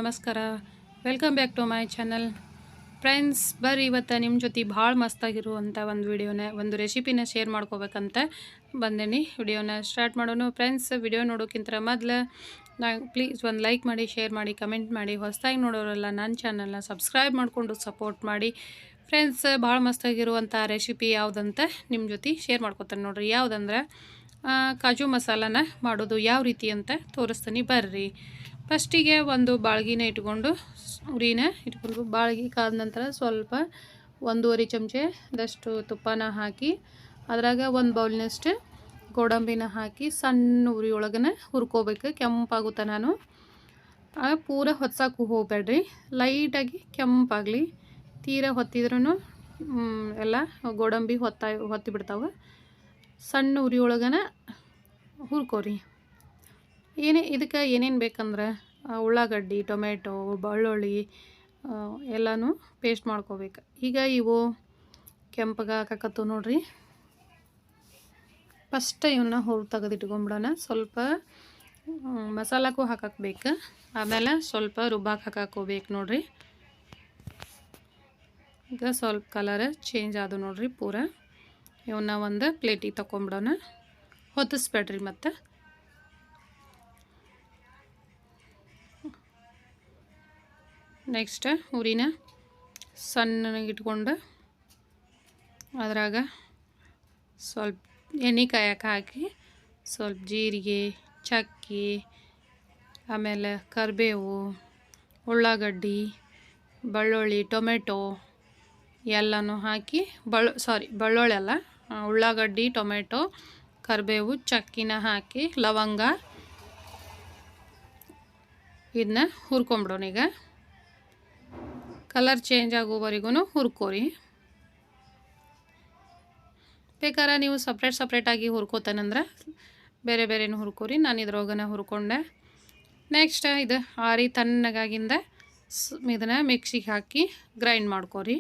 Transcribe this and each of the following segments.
ನಮಸ್ಕಾರ. Welcome back to my channel. Friends, ಬರ್ರಿ ಇವತ್ತು ನಿಮ್ಮ ಜೊತೆ ಭಾಳ ಮಸ್ತಾಗಿರುವಂಥ ಒಂದು ರೆಸಿಪಿನ ಶೇರ್ ಮಾಡ್ಕೋಬೇಕಂತ ಬಂದೇನಿ. ವಿಡಿಯೋನ ಸ್ಟಾರ್ಟ್ ಮಾಡೋಣ. ಫ್ರೆಂಡ್ಸ್, ವಿಡಿಯೋ ನೋಡೋಕ್ಕಿಂತ ಮೊದಲು ಪ್ಲೀಸ್ ಒಂದು ಲೈಕ್ ಮಾಡಿ, ಶೇರ್ ಮಾಡಿ, ಕಮೆಂಟ್ ಮಾಡಿ. ಹೊಸದಾಗಿ ನೋಡೋರೆಲ್ಲ ನನ್ನ ಚಾನಲ್ನ ಸಬ್ಸ್ಕ್ರೈಬ್ ಮಾಡಿಕೊಂಡು ಸಪೋರ್ಟ್ ಮಾಡಿ. ಫ್ರೆಂಡ್ಸ್, ಭಾಳ ಮಸ್ತಾಗಿರುವಂಥ ರೆಸಿಪಿ ಯಾವುದಂತ ನಿಮ್ಮ ಜೊತೆ ಶೇರ್ ಮಾಡ್ಕೊತಾನೆ ನೋಡಿರಿ. ಯಾವುದಂದ್ರೆ ಕಾಜು ಮಸಾಲಾನ ಮಾಡೋದು ಯಾವ ರೀತಿ ಅಂತ ತೋರಿಸ್ತೀನಿ ಬರ್ರಿ. ಫಸ್ಟಿಗೆ ಒಂದು ಬಾಳ್ಗಿನ ಇಟ್ಕೊಂಡು ಉರಿನ ಇಟ್ಕೊಂಡು ಬಾಳ್ಗಿ ಕಾದ ನಂತರ ಸ್ವಲ್ಪ 1.5 ಚಮಚದಷ್ಟು ತುಪ್ಪನ ಹಾಕಿ ಅದ್ರಾಗ ಒಂದು ಬೌಲ್ನಷ್ಟು ಗೋಡಂಬಿನ ಹಾಕಿ ಸಣ್ಣ ಉರಿ ಒಳಗನ ಹುರ್ಕೋಬೇಕು. ಕೆಂಪಾಗುತ್ತಾ ನಾನು ಪೂರ ಹೊತ್ಸಕ್ಕೆ ಹೋಗಬೇಡ್ರಿ, ಲೈಟಾಗಿ ಕೆಂಪಾಗಲಿ. ತೀರಾ ಹೊತ್ತಿದ್ರೂ ಎಲ್ಲ ಗೋಡಂಬಿ ಹೊತ್ತಿ ಬಿಡ್ತಾವೆ. ಸಣ್ಣ ಉರಿ ಒಳಗನ ಹುರ್ಕೋರಿ. ಇದಕ್ಕೆ ಏನೇನು ಬೇಕಂದ್ರೆ ಉಳ್ಳಾಗಡ್ಡಿ, ಟೊಮೆಟೊ, ಬೆಳ್ಳುಳ್ಳಿ ಎಲ್ಲನೂ ಪೇಸ್ಟ್ ಮಾಡ್ಕೋಬೇಕು. ಈಗ ಇವು ಕೆಂಪಗೆ ಹಾಕಕತ್ತು ನೋಡ್ರಿ. ಫಸ್ಟ್ ಇವನ್ನ ತೆಗೆದಿಟ್ಕೊಂಬಿಡೋಣ. ಸ್ವಲ್ಪ ಮಸಾಲಕ್ಕೂ ಹಾಕಬೇಕು, ಆಮೇಲೆ ಸ್ವಲ್ಪ ರುಬ್ಬಾಕ ಹಾಕೋಬೇಕು ನೋಡ್ರಿ. ಈಗ ಸ್ವಲ್ಪ ಕಲರ್ ಚೇಂಜ್ ಆದವು ನೋಡ್ರಿ. ಪೂರ ಇವನ್ನ ಒಂದು ಪ್ಲೇಟಿಗೆ ತಗೊಂಬಿಡೋಣ. ಹೊತ್ತಿಸ್ಬೇಡ್ರಿ. ಮತ್ತು ನೆಕ್ಸ್ಟ್ ಉರಿನ ಸಣ್ಣಗೆ ಇಟ್ಕೊಂಡು ಅದ್ರಾಗ ಸ್ವಲ್ಪ ಎಣ್ಣೆ ಕಾಯಕ್ಕೆ ಹಾಕಿ ಸ್ವಲ್ಪ ಜೀರಿಗೆ, ಚಕ್ಕೆ, ಆಮೇಲೆ ಕರಿಬೇವು, ಉಳ್ಳಾಗಡ್ಡಿ, ಬೆಳ್ಳುಳ್ಳಿ, ಟೊಮೆಟೊ ಎಲ್ಲನೂ ಹಾಕಿ ಬೆಳ್ಳುಳ್ಳಿ ಅಲ್ಲ, ಉಳ್ಳಾಗಡ್ಡಿ, ಟೊಮೆಟೊ, ಕರಿಬೇವು, ಚಕ್ಕಿನ ಹಾಕಿ ಲವಂಗ ಇದನ್ನ ಹುರ್ಕೊಂಬಿಡೋಣ. ಈಗ ಕಲರ್ ಚೇಂಜ್ ಆಗೋವರೆಗೂ ಹುರ್ಕೋರಿ. ಬೇಕಾದ್ರೆ ನೀವು ಸಪ್ರೇಟಾಗಿ ಹುರ್ಕೋತಾನಂದ್ರೆ ಬೇರೆ ಬೇರೆನೂ ಹುರ್ಕೋರಿ. ನಾನು ಇದ್ರೊಳಗನ ಹುರ್ಕೊಂಡೆ. ನೆಕ್ಸ್ಟ್ ಇದು ಆರಿ ತಣ್ಣಗಾಗಿಂದ ಇದನ್ನು ಮಿಕ್ಸಿಗೆ ಹಾಕಿ ಗ್ರೈಂಡ್ ಮಾಡ್ಕೋರಿ.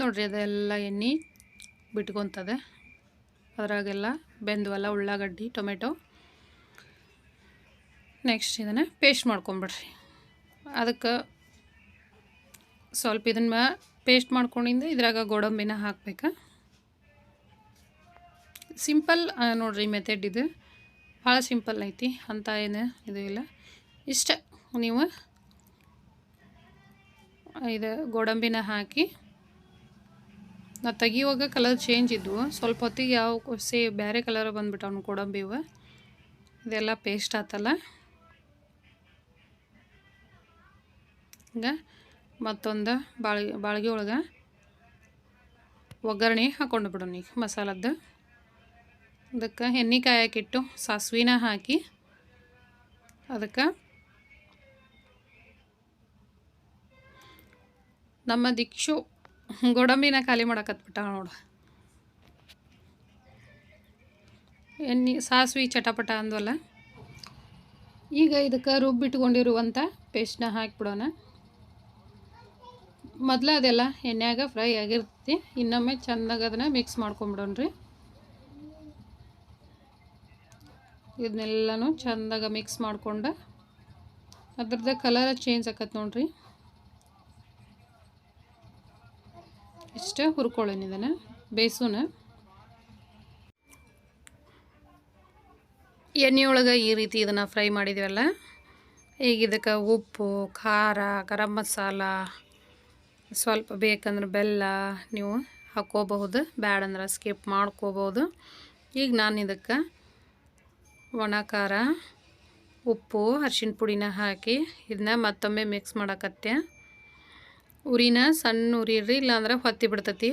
ನೋಡ್ರಿ, ಅದೆಲ್ಲ ಎಣ್ಣೆ ಬಿಟ್ಕೊತದೆ. ಅದ್ರಾಗೆಲ್ಲ ಬೆಂದವಲ್ಲ ಉಳ್ಳಾಗಡ್ಡಿ, ಟೊಮೆಟೊ. ನೆಕ್ಸ್ಟ್ ಇದನ್ನು ಪೇಸ್ಟ್ ಮಾಡ್ಕೊಂಬಿಡ್ರಿ. ಅದಕ್ಕೆ ಸ್ವಲ್ಪ ಇದನ್ನು ಪೇಸ್ಟ್ ಮಾಡ್ಕೊಂಡಿಂದ ಇದ್ರಾಗ ಗೋಡಂಬಿನ ಹಾಕ್ಬೇಕು. ಸಿಂಪಲ್ ನೋಡ್ರಿ ಮೆಥಡ್. ಇದು ಭಾಳ ಸಿಂಪಲ್ ಐತಿ, ಅಂತ ಏನು ಇದು ಇಲ್ಲ. ಇಷ್ಟ ನೀವು ಇದು ಗೋಡಂಬಿನ ಹಾಕಿ ನಾವು ತೆಗಿಯುವಾಗ ಕಲರ್ ಚೇಂಜ್ ಇದ್ವು. ಸ್ವಲ್ಪ ಹೊತ್ತಿಗೆ ಬೇರೆ ಕಲರ್ ಬಂದುಬಿಟ್ಟವನು ಗೋಡಂಬಿವು. ಇದೆಲ್ಲ ಪೇಸ್ಟ್ ಆತಲ್ಲ. ಈಗ ಮತ್ತೊಂದು ಬಾಳ್ಗೆ ಒಳಗೆ ಒಗ್ಗರಣೆ ಹಾಕ್ಕೊಂಡು ಬಿಡೋಣ. ಈಗ ಮಸಾಲದ್ದು ಅದಕ್ಕೆ ಎಣ್ಣೆ ಕಾಯಕ್ಕಿಟ್ಟು ಸಾಸಿವೆನ ಹಾಕಿ ಅದಕ್ಕೆ ನಮ್ಮ ದಿಕ್ಷು ಗೋಡಂಬಿನ ಖಾಲಿ ಮಾಡಕತ್ಬಿಟ್ಟ ನೋಡು. ಸಾಸಿವೆ ಚಟಪಟ ಅಂದ್ವಲ್ಲ. ಈಗ ಇದಕ್ಕೆ ರುಬ್ಬಿಟ್ಕೊಂಡಿರುವಂಥ ಪೇಸ್ಟ್ನ ಹಾಕಿಬಿಡೋಣ. ಮೊದಲು ಅದೆಲ್ಲ ಎಣ್ಣೆಯಾಗ ಫ್ರೈ ಆಗಿರ್ತೈತಿ. ಇನ್ನೊಮ್ಮೆ ಚೆಂದಾಗಿ ಅದನ್ನು ಮಿಕ್ಸ್ ಮಾಡ್ಕೊಂಬಿಡೋಣ್ರಿ. ಇದನ್ನೆಲ್ಲನೂ ಚೆಂದಾಗ ಮಿಕ್ಸ್ ಮಾಡ್ಕೊಂಡು ಅದ್ರದ್ದು ಕಲರ್ ಚೇಂಜ್ ಆಕತ್ತೆ ನೋಡ್ರಿ. ಇಷ್ಟೇ ಹುರ್ಕೊಳ್ಳೋಣ. ಇದನ್ನು ಬೇಯಿಸೋಣ. ಎಣ್ಣೆಯೊಳಗೆ ಈ ರೀತಿ ಇದನ್ನು ಫ್ರೈ ಮಾಡಿದ್ದೀವಲ್ಲ. ಈಗ ಇದಕ್ಕೆ ಉಪ್ಪು, ಖಾರ, ಗರಂ ಮಸಾಲ, ಸ್ವಲ್ಪ ಬೇಕಂದ್ರೆ ಬೆಲ್ಲ ನೀವು ಹಾಕ್ಕೋಬಹುದು, ಬ್ಯಾಡಂದ್ರೆ ಸ್ಕಿಪ್ ಮಾಡ್ಕೋಬೋದು. ಈಗ ನಾನು ಇದಕ್ಕೆ ಒಣ ಖಾರ, ಉಪ್ಪು, ಅರಿಶಿನ ಪುಡಿನ ಹಾಕಿ ಇದನ್ನ ಮತ್ತೊಮ್ಮೆ ಮಿಕ್ಸ್ ಮಾಡಕತ್ತೆ. ಉರಿನ ಸಣ್ಣ ಉರಿ ಇಡ್ರಿ, ಇಲ್ಲಾಂದ್ರೆ ಹೊತ್ತಿ ಬಿಡ್ತೈತಿ.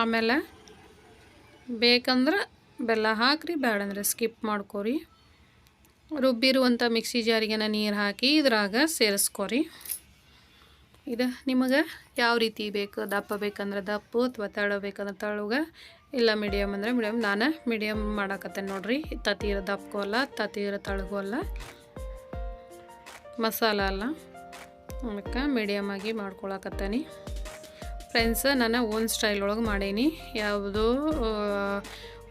ಆಮೇಲೆ ಬೇಕಂದ್ರೆ ಬೆಲ್ಲ ಹಾಕ್ರಿ, ಬೇಡಂದ್ರೆ ಸ್ಕಿಪ್ ಮಾಡ್ಕೋರಿ. ರುಬ್ಬಿರುವಂಥ ಮಿಕ್ಸಿ ಜಾರಿಗೆ ನೀರು ಹಾಕಿ ಇದ್ರಾಗ ಸೇರಿಸ್ಕೊರಿ. ಇದು ನಿಮಗೆ ಯಾವ ರೀತಿ ಬೇಕು, ದಪ್ಪ ಬೇಕಂದ್ರೆ ದಪ್ಪು, ಅಥವಾ ತೆಳು ಬೇಕಂದ್ರೆ ತೆಳುಗ, ಇಲ್ಲ ಮೀಡಿಯಮ್ ಅಂದರೆ ಮೀಡಿಯಮ್. ನಾನು ಮೀಡಿಯಮ್ ಮಾಡಾಕತ್ತೇನೆ ನೋಡ್ರಿ. ತೀರ ದಪ್ಪಗೂ ಅಲ್ಲ, ತೀರ ತೆಳುಗೂ ಅಲ್ಲ, ಮಸಾಲ ಅಲ್ಲ, ಅದಕ್ಕೆ ಮೀಡಿಯಮಾಗಿ ಮಾಡ್ಕೊಳಕತ್ತೇನೆ. ಫ್ರೆಂಡ್ಸ್, ನಾನು ಓನ್ ಸ್ಟೈಲ್ ಒಳಗೆ ಮಾಡೀನಿ. ಯಾವುದೋ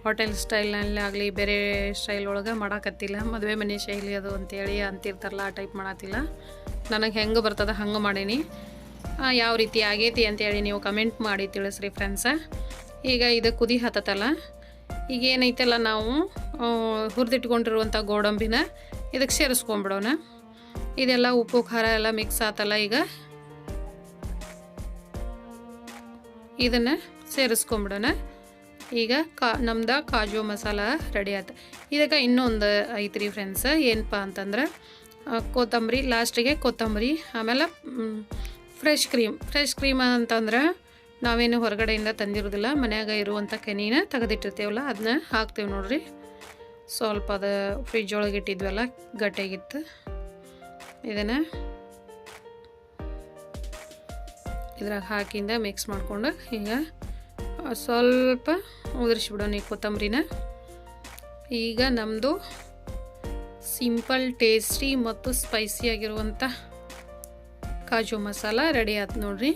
ಹೋಟೆಲ್ ಸ್ಟೈಲ್ನಲ್ಲಿ ಆಗಲಿ ಬೇರೆ ಸ್ಟೈಲ್ ಒಳಗೆ ಮಾಡಾಕತ್ತಿಲ್ಲ. ಮದುವೆ ಮನೆ ಶೈಲಿ ಅದು ಅಂತೇಳಿ ಅಂತಿರ್ತಾರಲ್ಲ, ಆ ಟೈಪ್ ಮಾಡತ್ತಿಲ್ಲ. ನನಗೆ ಹೆಂಗೆ ಬರ್ತದೆ ಹಂಗೆ ಮಾಡೀನಿ. ಯಾವ ರೀತಿ ಆಗೈತಿ ಅಂತೇಳಿ ನೀವು ಕಮೆಂಟ್ ಮಾಡಿ ತಿಳಿಸ್ರಿ ಫ್ರೆಂಡ್ಸ. ಈಗ ಇದು ಕುದಿ ಹತ್ತತ್ತಲ್ಲ, ಈಗ ಏನೈತಲ್ಲ ನಾವು ಹುರಿದಿಟ್ಕೊಂಡಿರುವಂಥ ಗೋಡಂಬಿನ ಇದಕ್ಕೆ ಸೇರಿಸ್ಕೊಂಬಿಡೋಣ. ಇದೆಲ್ಲ ಉಪ್ಪು ಖಾರ ಎಲ್ಲ ಮಿಕ್ಸ್ ಆತಲ್ಲ, ಈಗ ಇದನ್ನು ಸೇರಿಸ್ಕೊಂಬಿಡೋಣ. ಈಗ ನಮ್ದು ಕಾಜು ಮಸಾಲ ರೆಡಿ ಆಯ್ತು. ಇದಕ್ಕೆ ಇನ್ನೊಂದು ಐತ್ರಿ ಫ್ರೆಂಡ್ಸ್, ಏನಪ್ಪ ಅಂತಂದ್ರೆ ಕೊತ್ತಂಬರಿ, ಲಾಸ್ಟಿಗೆ ಕೊತ್ತಂಬರಿ, ಆಮೇಲೆ ಫ್ರೆಶ್ ಕ್ರೀಮ್ ಅಂತಂದ್ರೆ ನಾವೇನು ಹೊರಗಡೆಯಿಂದ ತಂದಿರೋದಿಲ್ಲ, ಮನ್ಯಾಗ ಇರುವಂಥ ಕೆನಿನ ತೆಗೆದಿಟ್ಟಿರ್ತೀವಲ್ಲ ಅದನ್ನ ಹಾಕ್ತೀವಿ ನೋಡ್ರಿ. ಸ್ವಲ್ಪ ಅದು ಫ್ರಿಜ್ ಒಳಗೆ ಇಟ್ಟಿದ್ವಲ್ಲ ಗಟ್ಟಿಯಾಗಿತ್ತು, ಇದನ್ನು ಇದ್ರಾಗ ಹಾಕಿಂದ ಮಿಕ್ಸ್ ಮಾಡ್ಕೊಂಡು ಈಗ ಸ್ವಲ್ಪ ಉದುರಿಸ್ಬಿಡೋಣ ಈ ಕೊತ್ತಂಬರಿನ. ಈಗ ನಮ್ಮದು ಸಿಂಪಲ್, ಟೇಸ್ಟಿ ಮತ್ತು ಸ್ಪೈಸಿಯಾಗಿರುವಂಥ ಕಾಜು ಮಸಾಲ ರೆಡಿ ಆಯ್ತು ನೋಡ್ರಿ.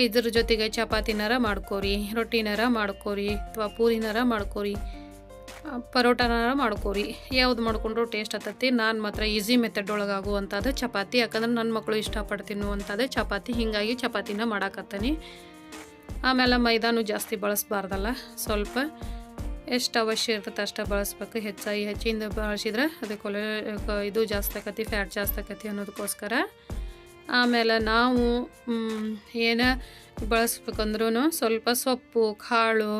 ಇದ್ರ ಜೊತೆಗೆ ಚಪಾತಿನಾರ ಮಾಡ್ಕೋರಿ, ರೊಟ್ಟಿನಾರ ಮಾಡ್ಕೋರಿ, ಅಥವಾ ಪೂರಿನಾರ ಮಾಡ್ಕೋರಿ, ಪರೋಟನಾರ ಮಾಡ್ಕೋರಿ, ಯಾವ್ದು ಮಾಡ್ಕೊಂಡ್ರು ಟೇಸ್ಟ್ ಆಗ್ತೈತಿ. ನಾನು ಮಾತ್ರ ಈಸಿ ಮೆಥಡ್ ಒಳಗೆ ಆಗುವಂಥದ್ದು ಚಪಾತಿ, ಯಾಕಂದ್ರೆ ನನ್ನ ಮಕ್ಕಳು ಇಷ್ಟಪಟ್ಟು ತಿನ್ನುವಂಥದ್ದು ಚಪಾತಿ, ಹೀಗಾಗಿ ಚಪಾತಿನ ಮಾಡಾಕತ್ತೀನಿ. ಆಮೇಲೆ ಮೈದಾನು ಜಾಸ್ತಿ ಬಳಸಬಾರ್ದಲ್ಲ, ಸ್ವಲ್ಪ ಎಷ್ಟು ಅವಶ್ಯ ಇರ್ತೈತೆ ಅಷ್ಟು ಬಳಸ್ಬೇಕು. ಹೆಚ್ಚಿಂದ ಬಳಸಿದ್ರೆ ಅದಕ್ಕೆ ಇದು ಜಾಸ್ತಿ ಆಕತಿ, ಫ್ಯಾಟ್ ಜಾಸ್ತಿ ಆಕತಿ ಅನ್ನೋದಕ್ಕೋಸ್ಕರ. ಆಮೇಲೆ ನಾವು ಏನು ಬಳಸ್ಬೇಕಂದ್ರೂ ಸ್ವಲ್ಪ ಸೊಪ್ಪು, ಕಾಳು,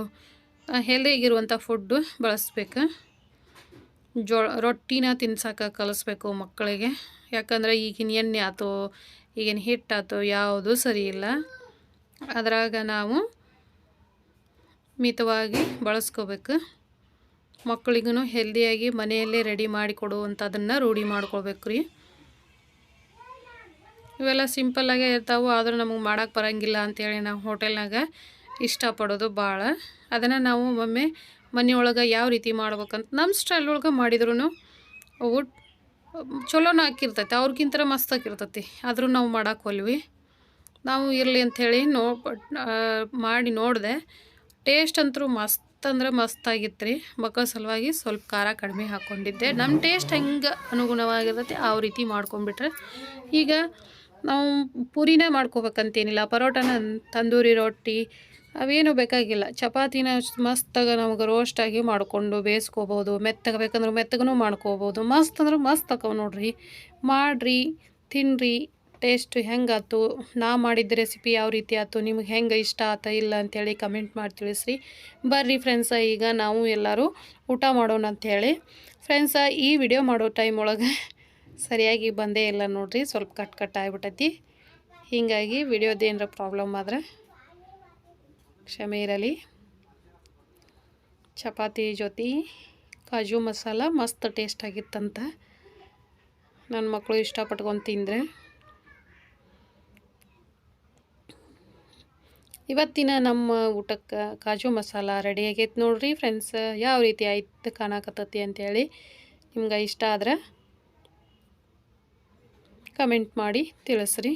ಹೆಲ್ದಿಯಾಗಿರುವಂಥ ಫುಡ್ಡು ಬಳಸ್ಬೇಕು. ರೊಟ್ಟಿನ ತಿನ್ಸಕ್ಕೆ ಕಲಿಸ್ಬೇಕು ಮಕ್ಕಳಿಗೆ, ಯಾಕಂದ್ರೆ ಈಗಿನ ಎಣ್ಣೆ ಆಯ್ತು, ಈಗಿನ ಹಿಟ್ಟಾಯ್ತು, ಯಾವುದೂ ಸರಿ ಇಲ್ಲ. ಅದ್ರಾಗ ನಾವು ಮಿತವಾಗಿ ಬಳಸ್ಕೋಬೇಕು. ಮಕ್ಕಳಿಗೂ ಹೆಲ್ದಿಯಾಗಿ ಮನೆಯಲ್ಲೇ ರೆಡಿ ಮಾಡಿ ಕೊಡುವಂಥದ್ದನ್ನು ರೂಢಿ ಮಾಡ್ಕೊಳ್ಬೇಕು ರೀ. ಇವೆಲ್ಲ ಸಿಂಪಲ್ಲಾಗೇ ಇರ್ತಾವೆ, ಆದರೂ ನಮಗೆ ಮಾಡೋಕ್ಕೆ ಬರೋಂಗಿಲ್ಲ ಅಂಥೇಳಿ ನಾವು ಹೋಟೆಲ್ನಾಗ ಇಷ್ಟಪಡೋದು ಭಾಳ. ಅದನ್ನು ನಾವು ಒಮ್ಮೆ ಮನೆಯೊಳಗೆ ಯಾವ ರೀತಿ ಮಾಡ್ಬೇಕಂತ ನಮ್ಮ ಸ್ಟೈಲ್ ಒಳಗೆ ಮಾಡಿದ್ರೂ ಅವು ಚಲೋನ ಹಾಕಿರ್ತೈತೆ, ಅವ್ರಿಗಿಂತ ಮಸ್ತಾಗಿರ್ತೈತಿ. ಆದರೂ ನಾವು ಮಾಡೋಕೆ ಹೋಲ್ವಿ. ನಾವು ಇರಲಿ ಅಂಥೇಳಿ ಮಾಡಿ ನೋಡಿದೆ. ಟೇಸ್ಟ್ ಅಂತೂ ಮಸ್ತ್ ಅಂದ್ರೆ ಮಸ್ತಾಗಿತ್ತು ರೀ. ಮಕ್ಕಳ ಸಲುವಾಗಿ ಸ್ವಲ್ಪ ಖಾರ ಕಡಿಮೆ ಹಾಕ್ಕೊಂಡಿದ್ದೆ. ನಮ್ಮ ಟೇಸ್ಟ್ ಹೆಂಗೆ ಅನುಗುಣವಾಗಿರ್ತೈತಿ ಆ ರೀತಿ ಮಾಡ್ಕೊಂಡ್ಬಿಟ್ರೆ. ಈಗ ನಾವು ಪೂರಿನೇ ಮಾಡ್ಕೋಬೇಕಂತೇನಿಲ್ಲ, ಪರೋಟನ, ತಂದೂರಿ ರೊಟ್ಟಿ ಅವೇನು ಬೇಕಾಗಿಲ್ಲ. ಚಪಾತಿನ ಮಸ್ತಾಗ ನಮ್ಗೆ ರೋಸ್ಟಾಗಿ ಮಾಡಿಕೊಂಡು ಬೇಯಿಸ್ಕೋಬೋದು. ಮೆತ್ತಗೆ ಬೇಕಂದ್ರೆ ಮೆತ್ತಗೂ ಮಾಡ್ಕೋಬೋದು. ಮಸ್ತ್ ಅಂದ್ರೆ ಮಸ್ತ್ ಆಕವು ನೋಡ್ರಿ. ಮಾಡಿರಿ, ತಿನ್ನಿರಿ. ಟೇಸ್ಟ್ ಹೆಂಗಾಯ್ತು, ನಾ ಮಾಡಿದ್ದ ರೆಸಿಪಿ ಯಾವ ರೀತಿ ಆಯ್ತು, ನಿಮ್ಗೆ ಹೆಂಗೆ ಇಷ್ಟ ಆಯ್ತಾ ಇಲ್ಲ ಅಂಥೇಳಿ ಕಮೆಂಟ್ ಮಾಡಿ ತಿಳಿಸ್ರಿ. ಬರ್ರಿ ಫ್ರೆಂಡ್ಸ, ಈಗ ನಾವು ಎಲ್ಲರೂ ಊಟ ಮಾಡೋಣ ಅಂಥೇಳಿ. ಫ್ರೆಂಡ್ಸ, ಈ ವಿಡಿಯೋ ಮಾಡೋ ಟೈಮ್ ಒಳಗೆ ಸರಿಯಾಗಿ ಬಂದೇ ಇಲ್ಲ ನೋಡ್ರಿ, ಸ್ವಲ್ಪ ಕಟ್ ಆಗಿಬಿಟ್ಟೈತಿ. ಹೀಗಾಗಿ ವಿಡಿಯೋದು ಏನಾರ ಪ್ರಾಬ್ಲಮ್ ಆದರೆ ಕ್ಷಮೆ ಇರಲಿ. ಚಪಾತಿ ಜೊತೆ ಕಾಜು ಮಸಾಲ ಮಸ್ತ್ ಟೇಸ್ಟ್ ಆಗಿತ್ತಂತ ನನ್ನ ಮಕ್ಕಳು ಇಷ್ಟಪಟ್ಕೊಂಡು ತಿಂದರೆ. ಇವತ್ತಿನ ನಮ್ಮ ಊಟಕ್ಕೆ ಕಾಜು ಮಸಾಲ ರೆಡಿ ಆಗೈತೆ ನೋಡ್ರಿ ಫ್ರೆಂಡ್ಸ್. ಯಾವ ರೀತಿ ಆಯ್ತು ಕಾಣಕತ್ತತಿ ಅಂಥೇಳಿ ನಿಮ್ಗೆ ಇಷ್ಟ ಆದ್ರೆ ಕಮೆಂಟ್ ಮಾಡಿ ತಿಳಿಸ್ರಿ.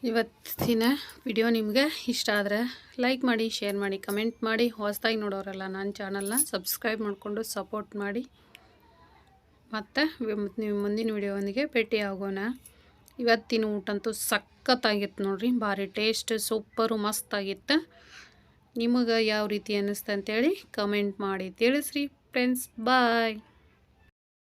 ಇವತ್ತಿನ ವಿಡಿಯೋ ನಿಮಗೆ ಇಷ್ಟ ಆದರೆ ಲೈಕ್ ಮಾಡಿ, ಶೇರ್ ಮಾಡಿ, ಕಮೆಂಟ್ ಮಾಡಿ. ಹೊಸದಾಗಿ ನೋಡೋರಲ್ಲ ನನ್ನ ಚಾನಲ್ನ ಸಬ್ಸ್ಕ್ರೈಬ್ ಮಾಡಿಕೊಂಡು ಸಪೋರ್ಟ್ ಮಾಡಿ. ಮತ್ತು ನೀವು ಮುಂದಿನ ವಿಡಿಯೋವೊಂದಿಗೆ ಭೇಟಿ ಆಗೋಣ. ಇವತ್ತಿನ ಊಟ ಅಂತೂ ಸಖತ್ತಾಗಿತ್ತು ನೋಡಿರಿ, ಭಾರಿ ಟೇಸ್ಟ್ ಸೂಪರು ಮಸ್ತಾಗಿತ್ತು. ನಿಮಗೆ ಯಾವ ರೀತಿ ಅನ್ನಿಸ್ತು ಅಂತೇಳಿ ಕಮೆಂಟ್ ಮಾಡಿ ತಿಳಿಸ್ರಿ ಫ್ರೆಂಡ್ಸ್. ಬಾಯ್.